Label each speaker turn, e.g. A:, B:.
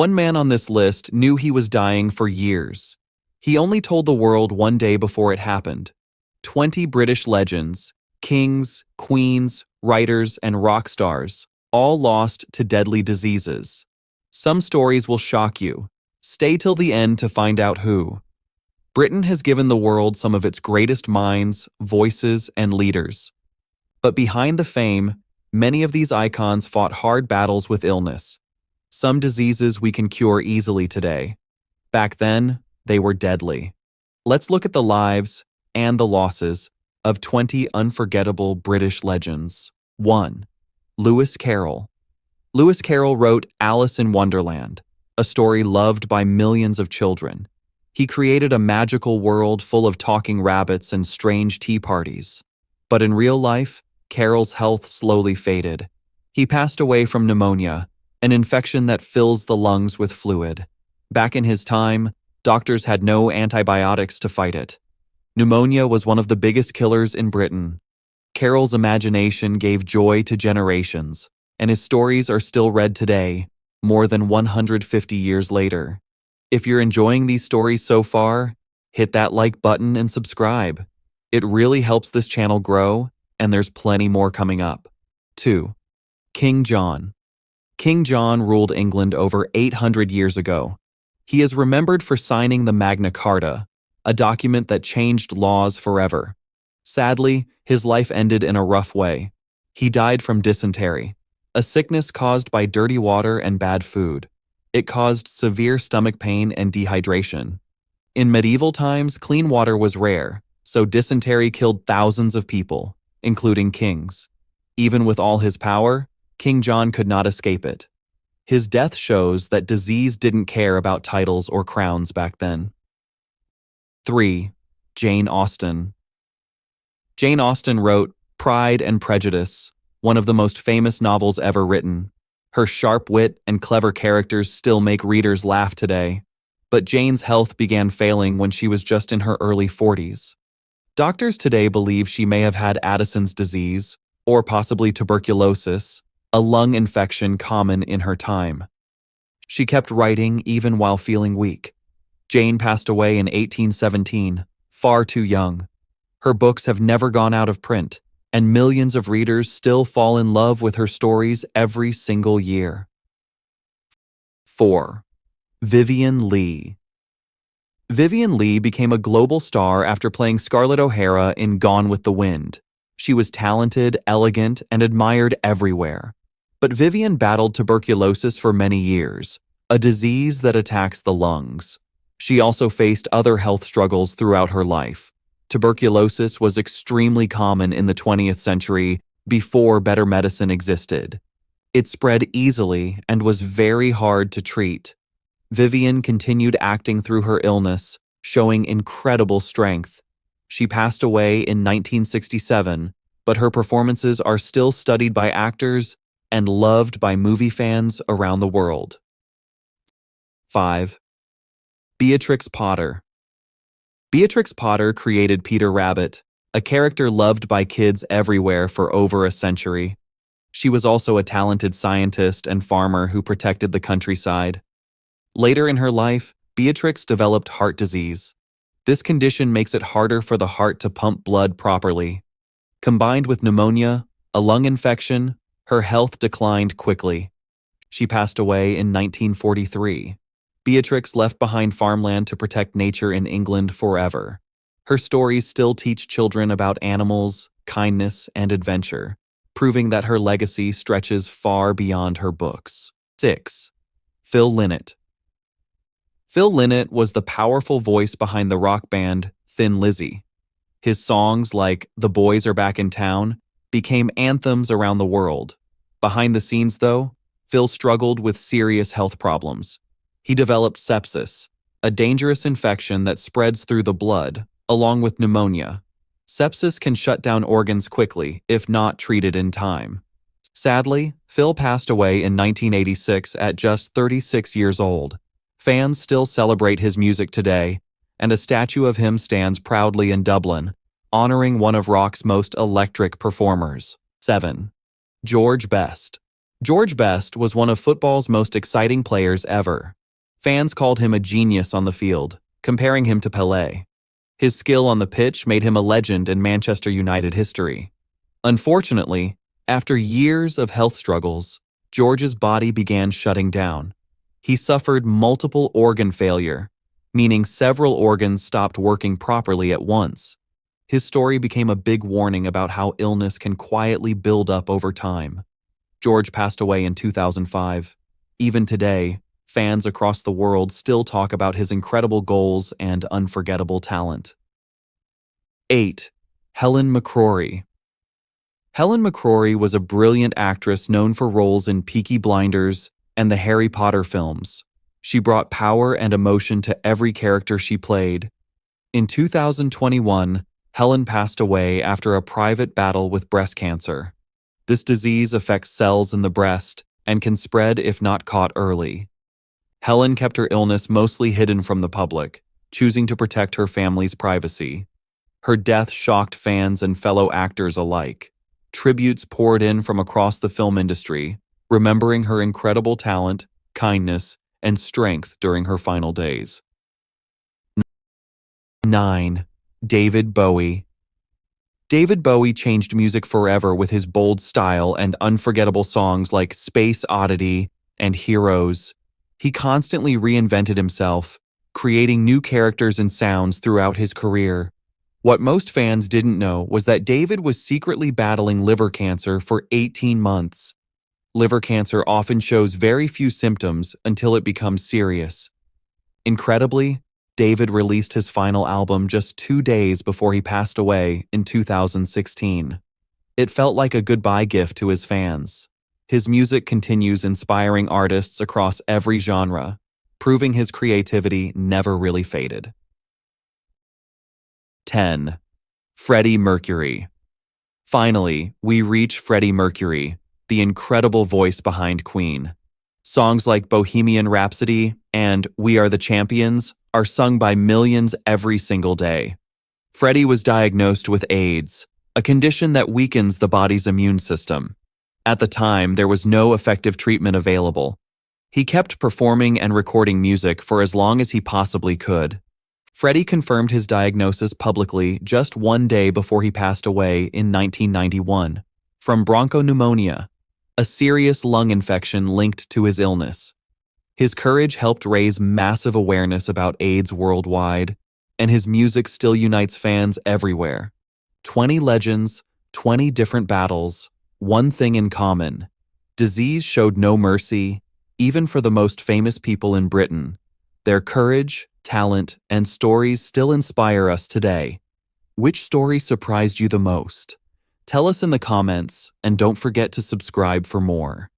A: One man on this list knew he was dying for years. He only told the world one day before it happened. 20 British legends, kings, queens, writers, and rock stars, all lost to deadly diseases. Some stories will shock you. Stay till the end to find out who. Britain has given the world some of its greatest minds, voices, and leaders. But behind the fame, many of these icons fought hard battles with illness. Some diseases we can cure easily today. Back then, they were deadly. Let's look at the lives and the losses of 20 unforgettable British legends. 1. Lewis Carroll. Lewis Carroll wrote Alice in Wonderland, a story loved by millions of children. He created a magical world full of talking rabbits and strange tea parties. But in real life, Carroll's health slowly faded. He passed away from pneumonia, an infection that fills the lungs with fluid. Back in his time, doctors had no antibiotics to fight it. Pneumonia was one of the biggest killers in Britain. Carroll's imagination gave joy to generations, and his stories are still read today, more than 150 years later. If you're enjoying these stories so far, hit that like button and subscribe. It really helps this channel grow, and there's plenty more coming up. 2. King John. King John ruled England over 800 years ago. He is remembered for signing the Magna Carta, a document that changed laws forever. Sadly, his life ended in a rough way. He died from dysentery, a sickness caused by dirty water and bad food. It caused severe stomach pain and dehydration. In medieval times, clean water was rare, so dysentery killed thousands of people, including kings. Even with all his power, King John could not escape it. His death shows that disease didn't care about titles or crowns back then. 3. Jane Austen. Jane Austen wrote Pride and Prejudice, one of the most famous novels ever written. Her sharp wit and clever characters still make readers laugh today. But Jane's health began failing when she was just in her early 40s. Doctors today believe she may have had Addison's disease, or possibly tuberculosis, a lung infection common in her time. She kept writing even while feeling weak. Jane passed away in 1817, far too young. Her books have never gone out of print, and millions of readers still fall in love with her stories every single year. 4. Vivien Leigh. Vivien Leigh became a global star after playing Scarlett O'Hara in Gone with the Wind. She was talented, elegant, and admired everywhere. But Vivien battled tuberculosis for many years, a disease that attacks the lungs. She also faced other health struggles throughout her life. Tuberculosis was extremely common in the 20th century before better medicine existed. It spread easily and was very hard to treat. Vivien continued acting through her illness, showing incredible strength. She passed away in 1967, but her performances are still studied by actors and loved by movie fans around the world. 5. Beatrix Potter. Beatrix Potter created Peter Rabbit, a character loved by kids everywhere for over a century. She was also a talented scientist and farmer who protected the countryside. Later in her life, Beatrix developed heart disease. This condition makes it harder for the heart to pump blood properly. Combined with pneumonia, a lung infection, her health declined quickly. She passed away in 1943. Beatrix left behind farmland to protect nature in England forever. Her stories still teach children about animals, kindness, and adventure, proving that her legacy stretches far beyond her books. 6. Phil Lynott. Phil Lynott was the powerful voice behind the rock band Thin Lizzy. His songs like The Boys Are Back in Town became anthems around the world. Behind the scenes, though, Phil struggled with serious health problems. He developed sepsis, a dangerous infection that spreads through the blood, along with pneumonia. Sepsis can shut down organs quickly if not treated in time. Sadly, Phil passed away in 1986 at just 36 years old. Fans still celebrate his music today, and a statue of him stands proudly in Dublin, honoring one of rock's most electric performers. 7. George Best. George Best was one of football's most exciting players ever. Fans called him a genius on the field, comparing him to Pelé. His skill on the pitch made him a legend in Manchester United history. Unfortunately, after years of health struggles, George's body began shutting down. He suffered multiple organ failure, meaning several organs stopped working properly at once. His story became a big warning about how illness can quietly build up over time. George passed away in 2005. Even today, fans across the world still talk about his incredible goals and unforgettable talent. 8. Helen McCrory. Helen McCrory was a brilliant actress known for roles in Peaky Blinders and the Harry Potter films. She brought power and emotion to every character she played. In 2021, Helen passed away after a private battle with breast cancer. This disease affects cells in the breast and can spread if not caught early. Helen kept her illness mostly hidden from the public, choosing to protect her family's privacy. Her death shocked fans and fellow actors alike. Tributes poured in from across the film industry, remembering her incredible talent, kindness, and strength during her final days. 9. David Bowie. David Bowie changed music forever with his bold style and unforgettable songs like Space Oddity and Heroes. He constantly reinvented himself, creating new characters and sounds throughout his career. What most fans didn't know was that David was secretly battling liver cancer for 18 months. Liver cancer often shows very few symptoms until it becomes serious. Incredibly, David released his final album just 2 days before he passed away in 2016. It felt like a goodbye gift to his fans. His music continues inspiring artists across every genre, proving his creativity never really faded. 10. Freddie Mercury. Finally, we reach Freddie Mercury, the incredible voice behind Queen. Songs like Bohemian Rhapsody and We Are the Champions are sung by millions every single day. Freddie was diagnosed with AIDS, a condition that weakens the body's immune system. At the time, there was no effective treatment available. He kept performing and recording music for as long as he possibly could. Freddie confirmed his diagnosis publicly just 1 day before he passed away in 1991 from bronchopneumonia, a serious lung infection linked to his illness. His courage helped raise massive awareness about AIDS worldwide, and his music still unites fans everywhere. 20 legends, 20 different battles, one thing in common. Disease showed no mercy, even for the most famous people in Britain. Their courage, talent, and stories still inspire us today. Which story surprised you the most? Tell us in the comments, and don't forget to subscribe for more.